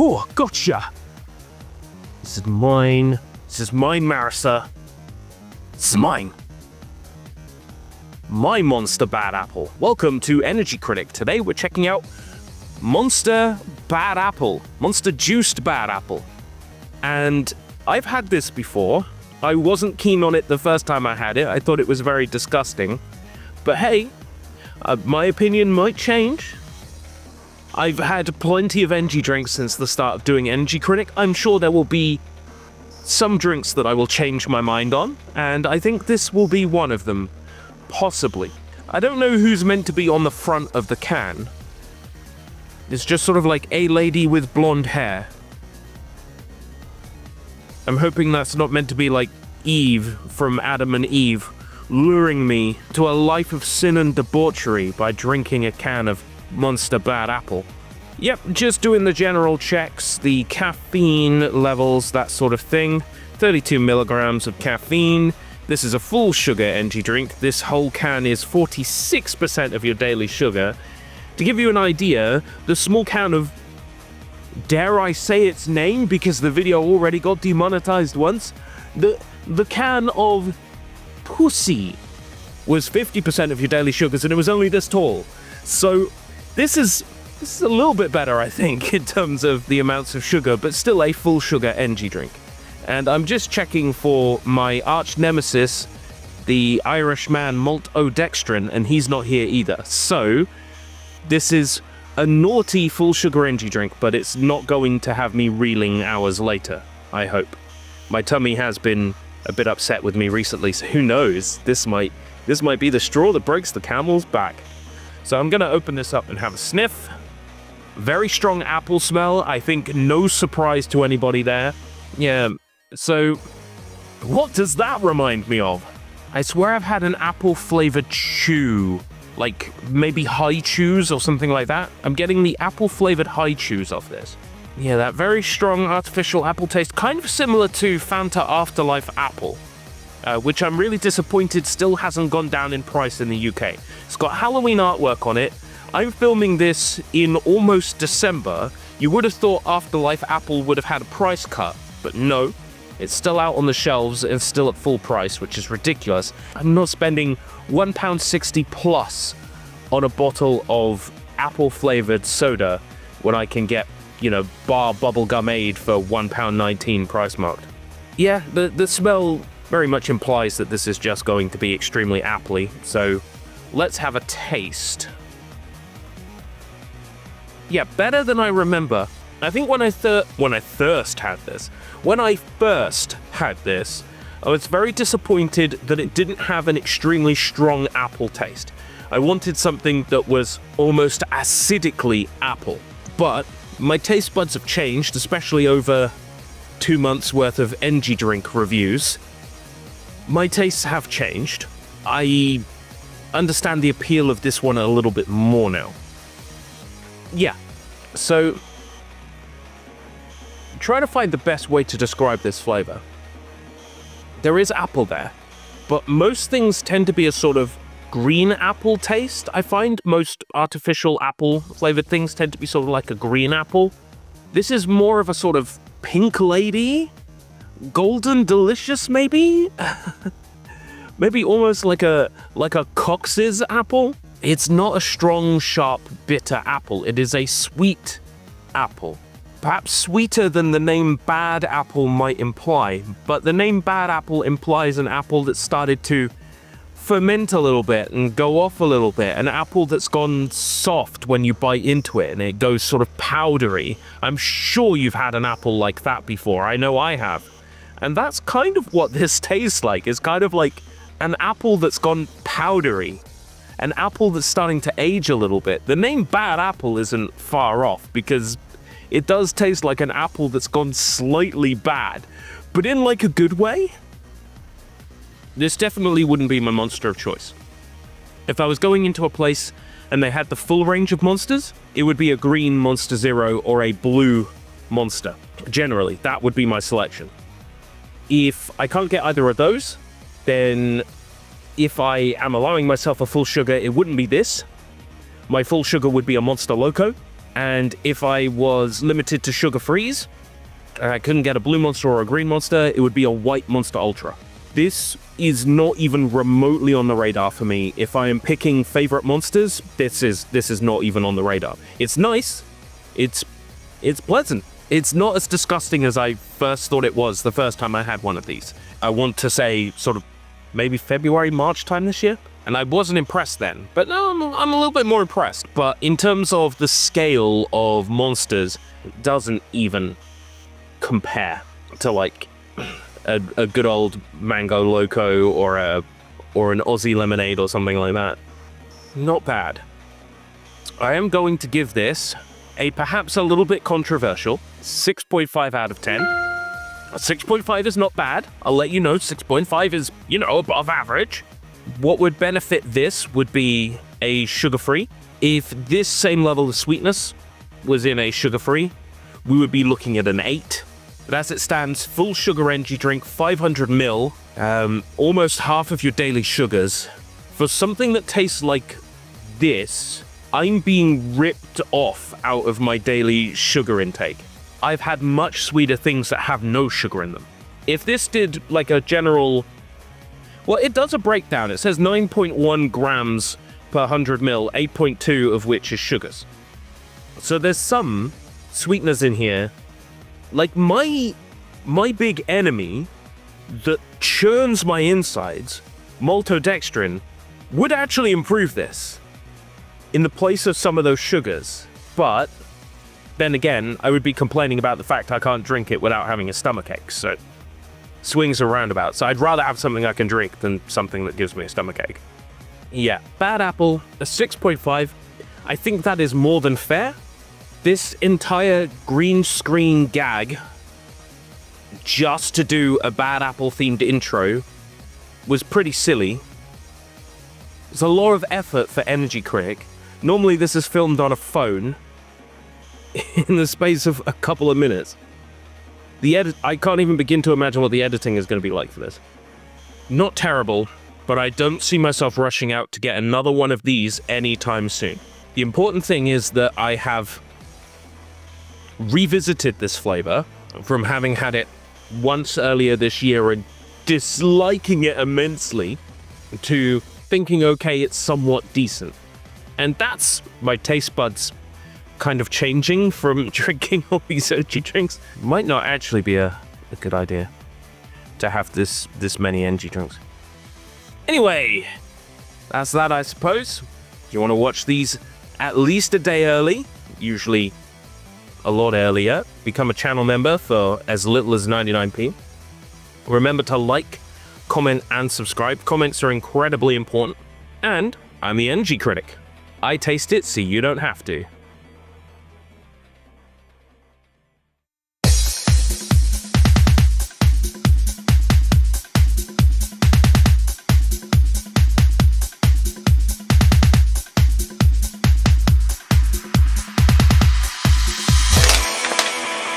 Oh, gotcha. This is mine. This is mine, Marissa. This is mine. My Monster Bad Apple. Welcome to Energy Critic. Today we're checking out Monster Bad Apple. Monster Juiced Bad Apple. And I've had this before. I wasn't keen on it the first time I had it. I thought it was very disgusting. But hey, my opinion might change. I've had plenty of energy drinks since the start of doing Energy Critic. I'm sure there will be some drinks that I will change my mind on, and I think this will be one of them. Possibly. I don't know who's meant to be on the front of the can. It's just sort of like a lady with blonde hair. I'm hoping that's not meant to be like Eve from Adam and Eve, luring me to a life of sin and debauchery by drinking a can of Monster Bad Apple. Yep, just doing the general checks, the caffeine levels, that sort of thing. 32 milligrams of caffeine. This is a full sugar energy drink. This whole can is 46% of your daily sugar. To give you an idea, the small can of, dare I say its name because the video already got demonetized once, the can of Pussy was 50% of your daily sugars, and it was only this tall. So this is a little bit better, I think, in terms of the amounts of sugar, but still a full sugar energy drink. And I'm just checking for my arch nemesis, the Irishman maltodextrin, and he's not here either. So this is a naughty full sugar energy drink, but it's not going to have me reeling hours later, I hope. My tummy has been a bit upset with me recently, so who knows? This might be the straw that breaks the camel's back. So I'm gonna open this up and have a sniff. Very strong apple smell. I think no surprise to anybody there. Yeah, so what does that remind me of? I swear I've had an apple-flavored chew. Like maybe high chews or something like that. I'm getting the apple-flavored high chews off this. Yeah, that very strong artificial apple taste, kind of similar to Fanta Afterlife Apple. Which I'm really disappointed still hasn't gone down in price in the UK. It's got Halloween artwork on it. I'm filming this in almost December. You would have thought Afterlife Apple would have had a price cut, but no. It's still out on the shelves and still at full price, which is ridiculous. I'm not spending £1.60 plus on a bottle of apple-flavored soda when I can get, bar bubblegum aid for £1.19 price marked. Yeah, the smell very much implies that this is just going to be extremely appley, so let's have a taste. Yeah, better than I remember. I think when I first had this, I was very disappointed that it didn't have an extremely strong apple taste. I wanted something that was almost acidically apple. But my taste buds have changed, especially over 2 months worth of energy drink reviews. My tastes have changed. I understand the appeal of this one a little bit more now. Yeah, so try to find the best way to describe this flavor. There is apple there, but most things tend to be a sort of green apple taste. I find most artificial apple flavored things tend to be sort of like a green apple. This is more of a sort of pink lady, golden delicious maybe? Maybe almost like a Cox's apple. It's not a strong, sharp, bitter apple. It is a sweet apple. Perhaps sweeter than the name Bad Apple might imply, but the name Bad Apple implies an apple that started to ferment a little bit and go off a little bit, an apple that's gone soft when you bite into it and it goes sort of powdery. I'm sure you've had an apple like that before. I know I have. And that's kind of what this tastes like. It's kind of like an apple that's gone powdery. An apple that's starting to age a little bit. The name Bad Apple isn't far off because it does taste like an apple that's gone slightly bad, but in like a good way. This definitely wouldn't be my monster of choice. If I was going into a place and they had the full range of monsters, it would be a green Monster Zero or a blue Monster. Generally, that would be my selection. If I can't get either of those, then if I am allowing myself a full sugar, it wouldn't be this. My full sugar would be a Monster Loco. And if I was limited to sugar freeze, I couldn't get a blue monster or a green monster, it would be a white monster ultra. This is not even remotely on the radar for me. If I am picking favorite monsters, this is not even on the radar. It's nice. It's pleasant. It's not as disgusting as I first thought it was the first time I had one of these. I want to say sort of maybe February, March time this year. And I wasn't impressed then, but now I'm a little bit more impressed. But in terms of the scale of monsters, it doesn't even compare to like a good old Mango Loco or an Aussie Lemonade or something like that. Not bad. I am going to give this a perhaps a little bit controversial 6.5 out of 10. 6.5 is not bad. I'll let you know 6.5 is, above average. What would benefit this would be a sugar-free. If this same level of sweetness was in a sugar-free, we would be looking at an 8. But as it stands, full sugar energy drink, 500 ml, almost half of your daily sugars. For something that tastes like this, I'm being ripped off out of my daily sugar intake. I've had much sweeter things that have no sugar in them. If this did like a general... Well, it does a breakdown. It says 9.1 grams per 100 ml, 8.2 of which is sugars. So there's some sweeteners in here. Like my big enemy that churns my insides, maltodextrin, would actually improve this in the place of some of those sugars. But then again, I would be complaining about the fact I can't drink it without having a stomachache. So swings and roundabouts. So I'd rather have something I can drink than something that gives me a stomachache. Yeah, Bad Apple, a 6.5. I think that is more than fair. This entire green screen gag, just to do a Bad Apple themed intro, was pretty silly. It's a lot of effort for Energy Critic. Normally this is filmed on a phone in the space of a couple of minutes. I can't even begin to imagine what the editing is going to be like for this. Not terrible, but I don't see myself rushing out to get another one of these anytime soon. The important thing is that I have revisited this flavor from having had it once earlier this year and disliking it immensely to thinking, okay, it's somewhat decent. And that's my taste buds kind of changing from drinking all these energy drinks. Might not actually be a good idea to have this many energy drinks. Anyway, that's that, I suppose. If you want to watch these at least a day early, usually a lot earlier, become a channel member for as little as 99p. Remember to like, comment, and subscribe. Comments are incredibly important. And I'm the Energy Critic. I taste it so you don't have to.